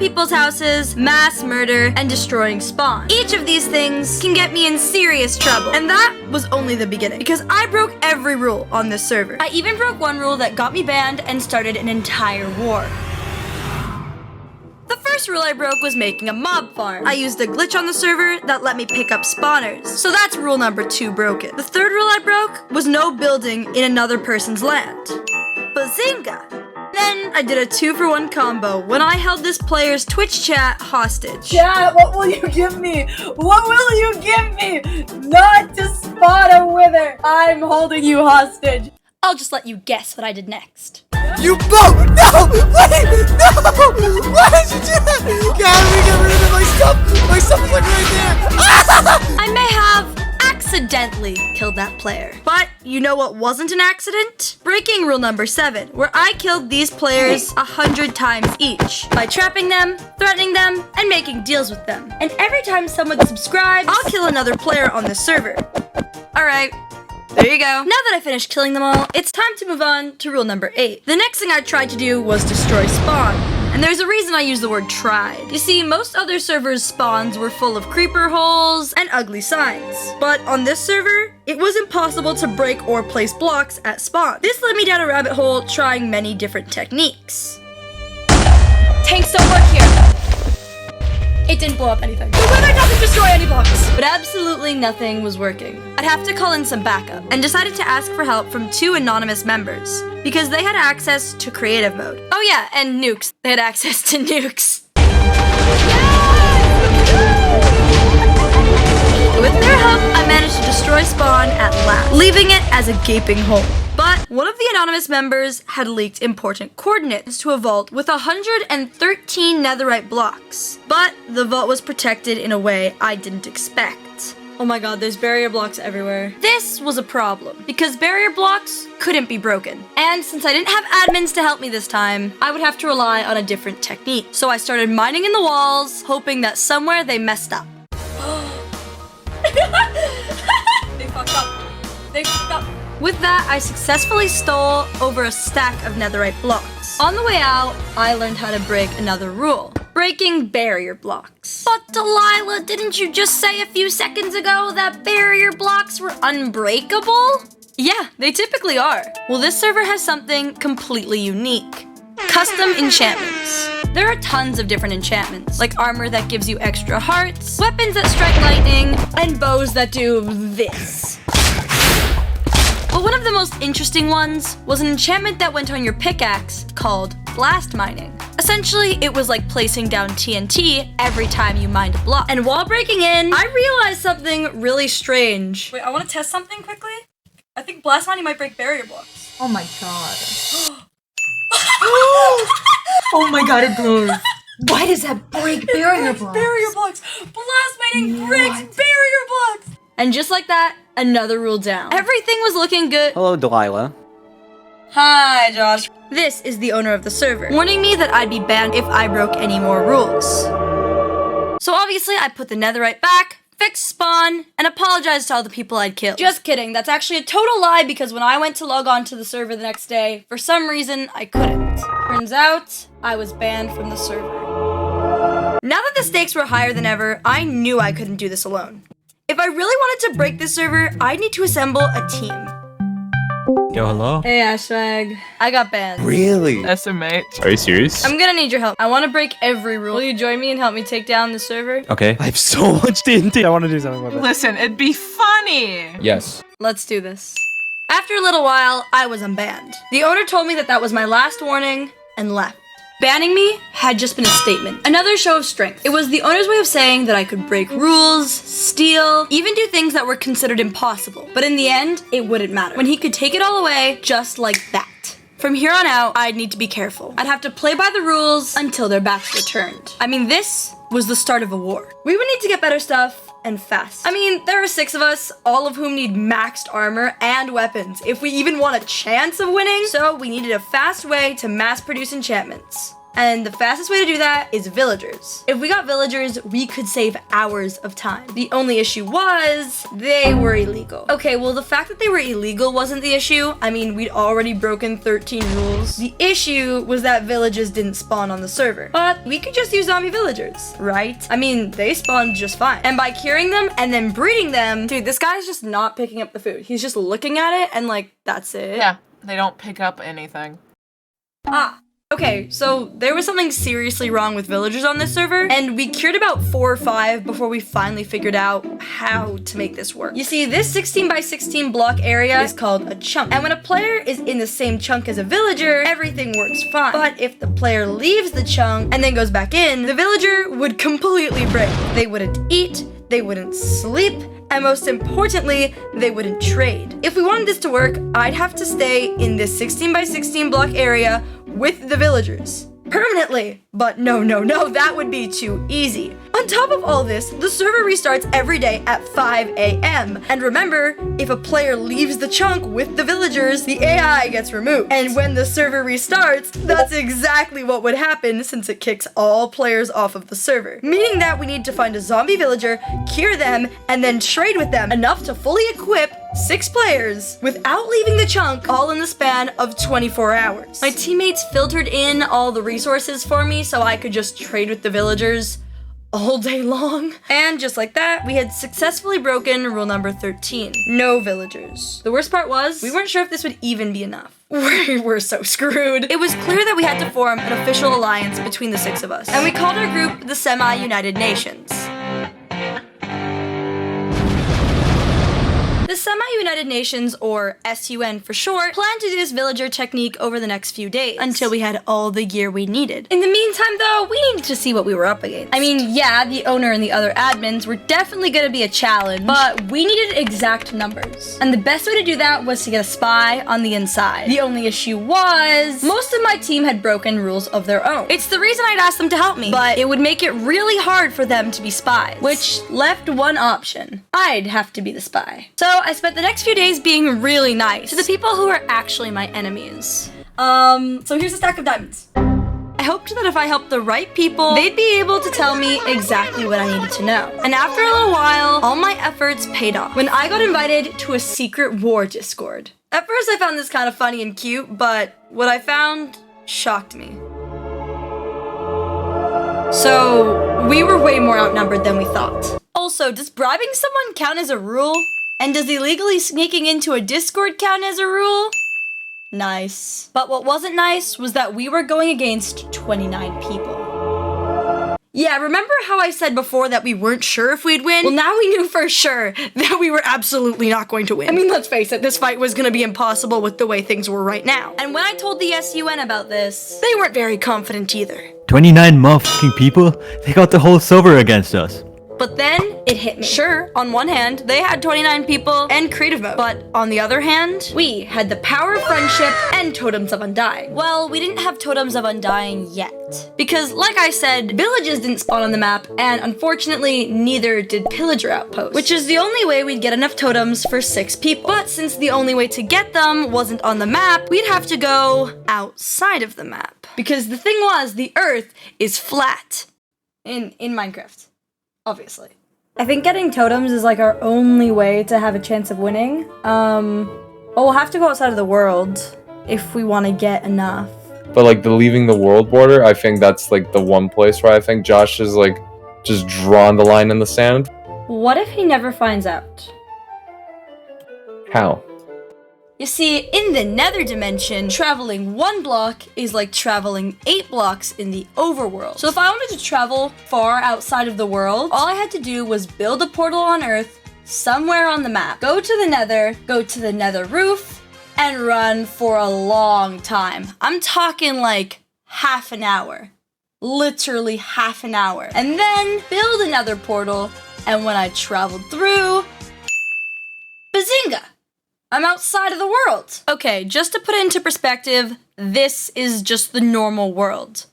people's houses, mass murder, and destroying spawn. Each of these things can get me in serious trouble. And that was only the beginning, because I broke every rule on this server. I even broke one rule that got me banned and started an entire war. The first rule I broke was making a mob farm. I used a glitch on the server that let me pick up spawners. So that's rule number 2 broken. The third rule I broke was no building in another person's land. Bazinga! Then I did a 2-for-1 combo when I held this player's Twitch chat hostage. Chat, what will you give me? What will you give me? Not to spawn a wither. I'm holding you hostage. I'll just let you guess what I did next. You both! No! Wait! No! Why did you do that? How do we get rid of my stuff? My stuff is like right there. I may have accidentally killed that player. But you know what wasn't an accident? Breaking rule number 7, where I killed these players 100 times each by trapping them, threatening them, and making deals with them. And every time someone subscribes, I'll kill another player on this server. Alright. There you go. Now that I finished killing them all, it's time to move on to rule number 8. The next thing I tried to do was destroy spawn. And there's a reason I use the word tried. You see, most other servers' spawns were full of creeper holes and ugly signs. But on this server, it was impossible to break or place blocks at spawn. This led me down a rabbit hole trying many different techniques. Tanks don't work here. It didn't blow up anything. The wither doesn't destroy any blocks. But absolutely nothing was working. I'd have to call in some backup and decided to ask for help from 2 anonymous members because they had access to creative mode. Oh yeah, and nukes. They had access to nukes. With their help, I managed to destroy spawn at last, leaving it as a gaping hole. But one of the anonymous members had leaked important coordinates to a vault with 113 netherite blocks. But the vault was protected in a way I didn't expect. Oh my god, there's barrier blocks everywhere. This was a problem, because barrier blocks couldn't be broken. And since I didn't have admins to help me this time, I would have to rely on a different technique. So I started mining in the walls, hoping that somewhere they messed up. They fucked up. They fucked up. With that, I successfully stole over a stack of netherite blocks. On the way out, I learned how to break another rule. Breaking barrier blocks. But Delilah, didn't you just say a few seconds ago that barrier blocks were unbreakable? Yeah, they typically are. Well, this server has something completely unique. Custom enchantments. There are tons of different enchantments, like armor that gives you extra hearts, weapons that strike lightning, and bows that do this. But one of the most interesting ones was an enchantment that went on your pickaxe called blast mining. Essentially, it was like placing down TNT every time you mined a block. And while breaking in, I realized something really strange. Wait, I want to test something quickly. I think blast mining might break barrier blocks. Oh my god. Oh my god, it blows. Why does that break barrier blocks? Barrier blocks. Blast mining breaks barrier blocks. And just like that, another rule down. Everything was looking good. Hello, Delilah. Hi, Josh. This is the owner of the server, warning me that I'd be banned if I broke any more rules. So obviously, I put the netherite back, fixed spawn, and apologized to all the people I'd killed. Just kidding, that's actually a total lie because when I went to log on to the server the next day, for some reason, I couldn't. Turns out, I was banned from the server. Now that the stakes were higher than ever, I knew I couldn't do this alone. If I really wanted to break this server, I'd need to assemble a team. Yo, hello? Hey, Ashwag. I got banned. Really? SMH. Are you serious? I'm gonna need your help. I want to break every rule. Will you join me and help me take down the server? Okay. I have so much TNT. I want to do something with it. Listen, it'd be funny. Yes. Let's do this. After a little while, I was unbanned. The owner told me that that was my last warning and left. Banning me had just been a statement. Another show of strength. It was the owner's way of saying that I could break rules, steal, even do things that were considered impossible. But in the end, it wouldn't matter when he could take it all away just like that. From here on out, I'd need to be careful. I'd have to play by the rules until their backs were turned. I mean, this was the start of a war. We would need to get better stuff and fast. I mean, there are 6 of us, all of whom need maxed armor and weapons if we even want a chance of winning. So we needed a fast way to mass produce enchantments. And the fastest way to do that is villagers. If we got villagers, we could save hours of time. The only issue was they were illegal. Okay, well, the fact that they were illegal wasn't the issue. I mean, we'd already broken 13 rules. The issue was that villages didn't spawn on the server. But we could just use zombie villagers, right? I mean, they spawned just fine. And by curing them and then breeding them, dude, this guy's just not picking up the food. He's just looking at it and like, that's it. Yeah, they don't pick up anything. Ah. Okay, so there was something seriously wrong with villagers on this server, and we cured about 4 or 5 before we finally figured out how to make this work. You see, this 16 by 16 block area is called a chunk, and when a player is in the same chunk as a villager, everything works fine. But if the player leaves the chunk and then goes back in, the villager would completely break. They wouldn't eat, they wouldn't sleep, and most importantly, they wouldn't trade. If we wanted this to work, I'd have to stay in this 16 by 16 block area with the villagers permanently. But no, that would be too easy. On top of all this, the server restarts every day at 5 a.m. And remember, if a player leaves the chunk with the villagers, the AI gets removed. And when the server restarts, that's exactly what would happen since it kicks all players off of the server. Meaning that we need to find a zombie villager, cure them, and then trade with them enough to fully equip 6 players without leaving the chunk, all in the span of 24 hours. My teammates filtered in all the resources for me so I could just trade with the villagers all day long. And just like that, we had successfully broken rule number 13. No villagers. The worst part was, we weren't sure if this would even be enough. We were so screwed. It was clear that we had to form an official alliance between the 6 of us. And we called our group the Semi-United Nations. The Semi-United Nations, or SUN for short, planned to do this villager technique over the next few days until we had all the gear we needed. In the meantime, though, we needed to see what we were up against. I mean, yeah, the owner and the other admins were definitely gonna be a challenge, but we needed exact numbers. And the best way to do that was to get a spy on the inside. The only issue was, most of my team had broken rules of their own. It's the reason I'd asked them to help me, but it would make it really hard for them to be spies, which left one option. I'd have to be the spy. So I spent the next few days being really nice to the people who are actually my enemies. So here's a stack of diamonds. I hoped that if I helped the right people, they'd be able to tell me exactly what I needed to know. And after a little while, all my efforts paid off when I got invited to a secret war Discord. At first I found this kind of funny and cute, but what I found shocked me. So we were way more outnumbered than we thought. Also, does bribing someone count as a rule? And does illegally sneaking into a Discord count as a rule? Nice. But what wasn't nice was that we were going against 29 people. Yeah, remember how I said before that we weren't sure if we'd win? Well, now we knew for sure that we were absolutely not going to win. I mean, let's face it, this fight was gonna be impossible with the way things were right now. And when I told the SUN about this, they weren't very confident either. 29 motherfucking people? They got the whole server against us. But then it hit me. Sure, on one hand, they had 29 people and creative mode. But on the other hand, we had the power of friendship and totems of undying. Well, we didn't have totems of undying yet. Because, like I said, villages didn't spawn on the map, and unfortunately, neither did pillager outposts. Which is the only way we'd get enough totems for 6 people. But since the only way to get them wasn't on the map, we'd have to go outside of the map. Because the thing was, the Earth is flat. In Minecraft. Obviously. I think getting totems is like our only way to have a chance of winning. Well, we'll have to go outside of the world if we want to get enough. But like the leaving the world border, I think that's like the one place where I think Josh is like just drawn the line in the sand. What if he never finds out? How? You see, in the nether dimension, traveling 1 block is like traveling 8 blocks in the overworld. So if I wanted to travel far outside of the world, all I had to do was build a portal on Earth somewhere on the map, go to the nether roof, and run for a long time. I'm talking like half an hour. Literally half an hour. And then build another portal, and when I traveled through, bazinga! I'm outside of the world. Okay, just to put it into perspective, this is just the normal world.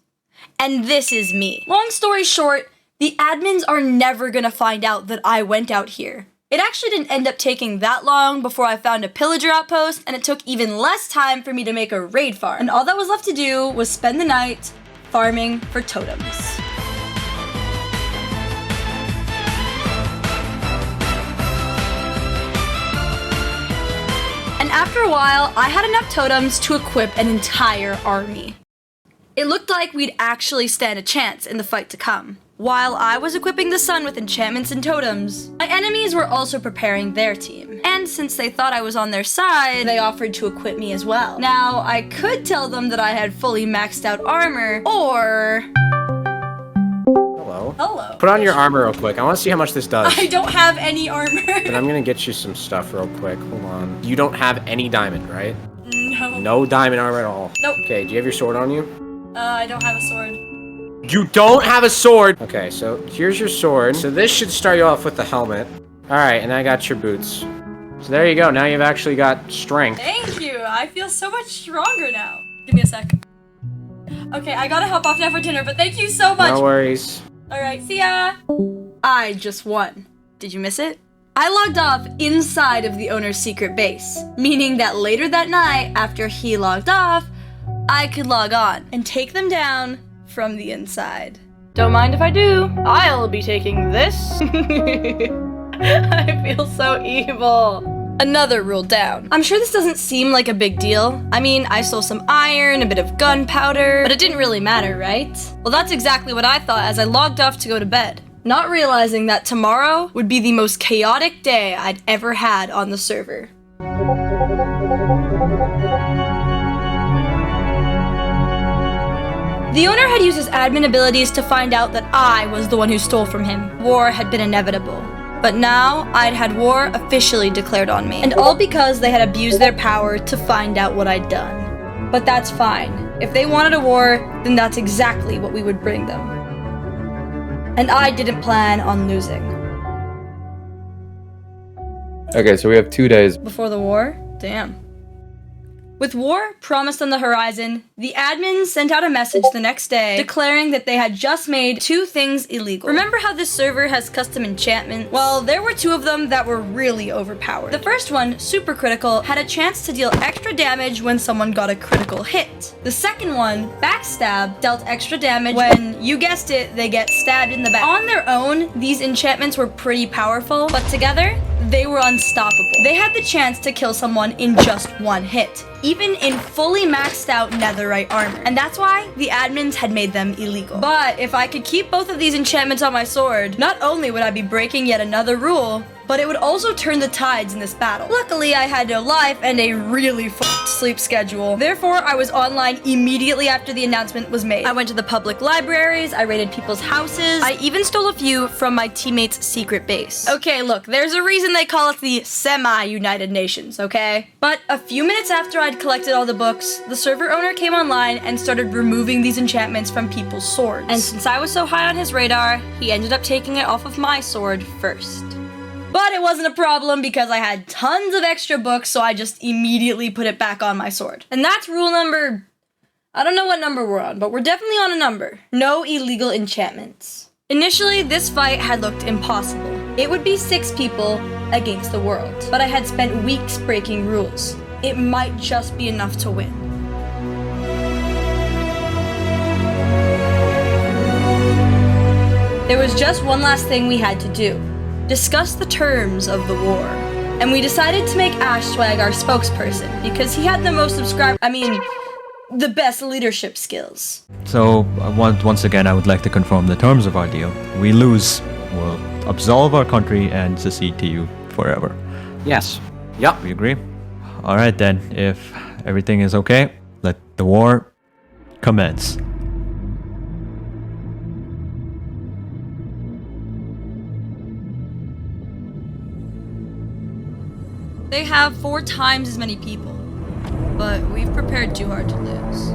And this is me. Long story short, the admins are never gonna find out that I went out here. It actually didn't end up taking that long before I found a pillager outpost, and it took even less time for me to make a raid farm. And all that was left to do was spend the night, farming for totems. And after a while, I had enough totems to equip an entire army. It looked like we'd actually stand a chance in the fight to come. While I was equipping the sun with enchantments and totems, my enemies were also preparing their team. And since they thought I was on their side, they offered to equip me as well. Now, I could tell them that I had fully maxed out armor, or... Hello. Hello. Put on your armor real quick. I want to see how much this does. I don't have any armor. But I'm gonna get you some stuff real quick. Hold on. You don't have any diamond, right? No. No diamond armor at all. Nope. Okay, do you have your sword on you? I don't have a sword. You don't have a sword! Okay, so here's your sword. So this should start you off with the helmet. Alright, and I got your boots. So there you go, now you've actually got strength. Thank you. I feel so much stronger now. Give me a sec. Okay, I gotta hop off now for dinner, but thank you so much. No worries. Alright, see ya. I just won. Did you miss it? I logged off inside of the owner's secret base, meaning that later that night, after he logged off, I could log on and take them down from the inside. Don't mind if I do. I'll be taking this. I feel so evil. Another rule down. I'm sure this doesn't seem like a big deal. I mean, I stole some iron, a bit of gunpowder, but it didn't really matter, right? Well, that's exactly what I thought as I logged off to go to bed, not realizing that tomorrow would be the most chaotic day I'd ever had on the server. The owner had used his admin abilities to find out that I was the one who stole from him. War had been inevitable. But now, I'd had war officially declared on me. And all because they had abused their power to find out what I'd done. But that's fine. If they wanted a war, then that's exactly what we would bring them. And I didn't plan on losing. Okay, so we have 2 days. Before the war? Damn. With war promised on the horizon, the admins sent out a message the next day declaring that they had just made 2 things illegal. Remember how this server has custom enchantments? Well, there were 2 of them that were really overpowered. The first one, super critical, had a chance to deal extra damage when someone got a critical hit. The second one, backstab, dealt extra damage when, you guessed it, they get stabbed in the back. On their own, these enchantments were pretty powerful, but together, they were unstoppable. They had the chance to kill someone in just 1 hit, even in fully maxed out netherite armor. And that's why the admins had made them illegal. But if I could keep both of these enchantments on my sword, not only would I be breaking yet another rule, but it would also turn the tides in this battle. Luckily, I had no life and a really fucked sleep schedule. Therefore, I was online immediately after the announcement was made. I went to the public libraries, I raided people's houses, I even stole a few from my teammates' secret base. Okay, look, there's a reason they call it the semi-United Nations, okay? But a few minutes after I'd collected all the books, the server owner came online and started removing these enchantments from people's swords. And since I was so high on his radar, he ended up taking it off of my sword first. But it wasn't a problem because I had tons of extra books, so I just immediately put it back on my sword. And that's rule number... I don't know what number we're on, but we're definitely on a number. No illegal enchantments. Initially, this fight had looked impossible. It would be 6 people against the world. But I had spent weeks breaking rules. It might just be enough to win. There was just one last thing we had to do. Discuss the terms of the war. And we decided to make Ashswag our spokesperson because he had the most the best leadership skills. So, once again, I would like to confirm the terms of our deal. We lose, we'll absolve our country and secede to you forever. Yes. Yup. We agree? Alright then, if everything is okay, let the war commence. They have 4 times as many people, but we've prepared too hard to lose.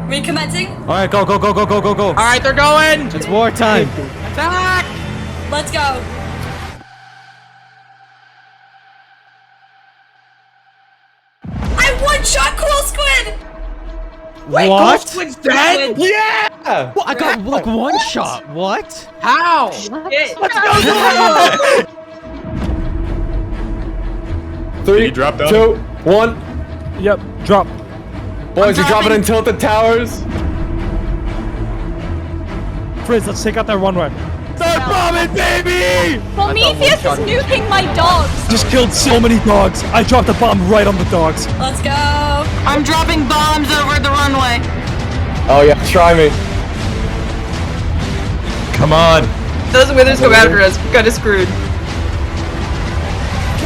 Recommencing? Alright, go! Alright, they're going! It's wartime! Attack! Let's go! I one-shot Cool Squid! Wait, What? Ghost Squid's dead? Yeah! Well, I got like 1 shot. What? How? Shit. Let's go! 3, 2, 1. Yep. Drop. Boys, you're dropping in tilted towers. Frizz, let's take out that runway. Start bombing, baby! Prometheus is nuking my dogs. Just killed so many dogs. I dropped a bomb right on the dogs. Let's go. I'm dropping bombs over the runway. Oh yeah, try me. Come on. Those withers come after us. Kinda screwed.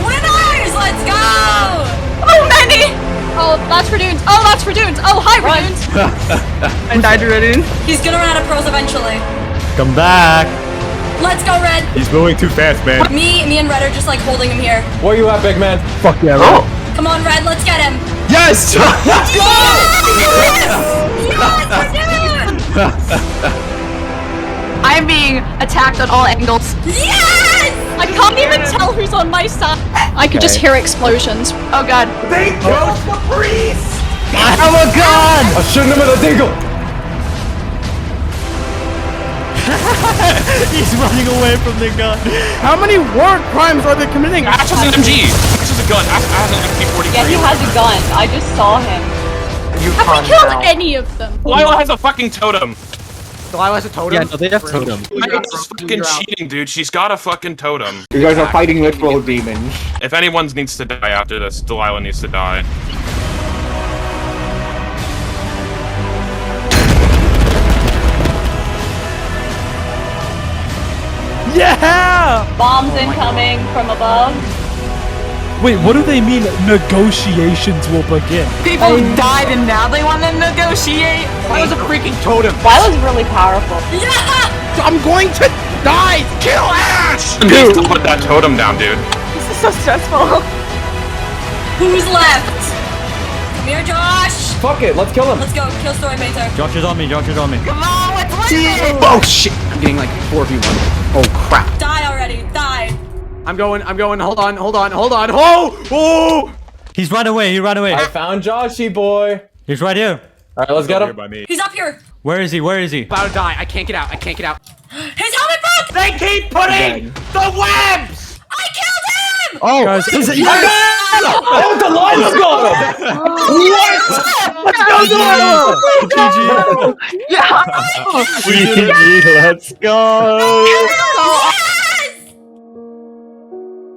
Winners! Let's go! Oh, many! Oh, that's for dunes. Oh, that's for dunes. Oh, hi, dunes. I died already. He's gonna run out of pros eventually. Come back. Let's go, Red. He's moving too fast, man. Me and Red are just like holding him here. Where you at, big man? Fuck yeah, right. Come on, Red, let's get him. Yes! Yes! I'm being attacked on all angles. Yes! I can't even tell who's on my side. I could just hear explosions. Oh god. They chose the priest! I have a gun! I'll shoot him with a dingle. He's running away from the gun. How many war crimes are they committing? Ash has an MG. Ash has a gun. Ash has an MP43. Yeah, he has a gun. I just saw him. Have we killed any of them? Lila has a fucking totem. Delilah's a totem? Yeah, no, they have totems. Lila's fucking cheating, dude. She's got a fucking totem. You guys are fighting literal demons. If anyone needs to die after this, Delilah needs to die. Yeah! Bombs incoming from above. Wait, what do they mean negotiations will begin? People died and now they want to negotiate. That was a freaking totem. Lila's really powerful. I'm going to die! Kill Ash! Dude, to put that totem down, dude. This is so stressful. Who's left? Come here, Josh. Fuck it, let's kill him. Let's go. Kill Story Mater. Josh is on me. Josh is on me. Come on, let's win! Oh shit! I'm getting like 4v1. Oh crap. Die already. Die. I'm going, hold on. Oh! He's run away. He ran away. I found Joshy, boy. He's right here. Alright, let's get him. He's up here. Where is he? Where is he? About to die. I can't get out. His helmet broke. They keep putting the webs! I killed him. Oh, guys, is it Oh, Delilah's got him! Let's go!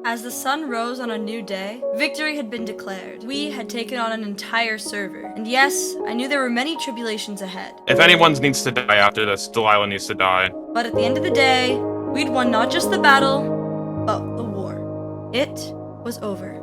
As the sun rose on a new day, victory had been declared. We had taken on an entire server. And yes, I knew there were many tribulations ahead. If anyone needs to die after this, Delilah needs to die. But at the end of the day, we'd won not just the battle, but the war. It was over.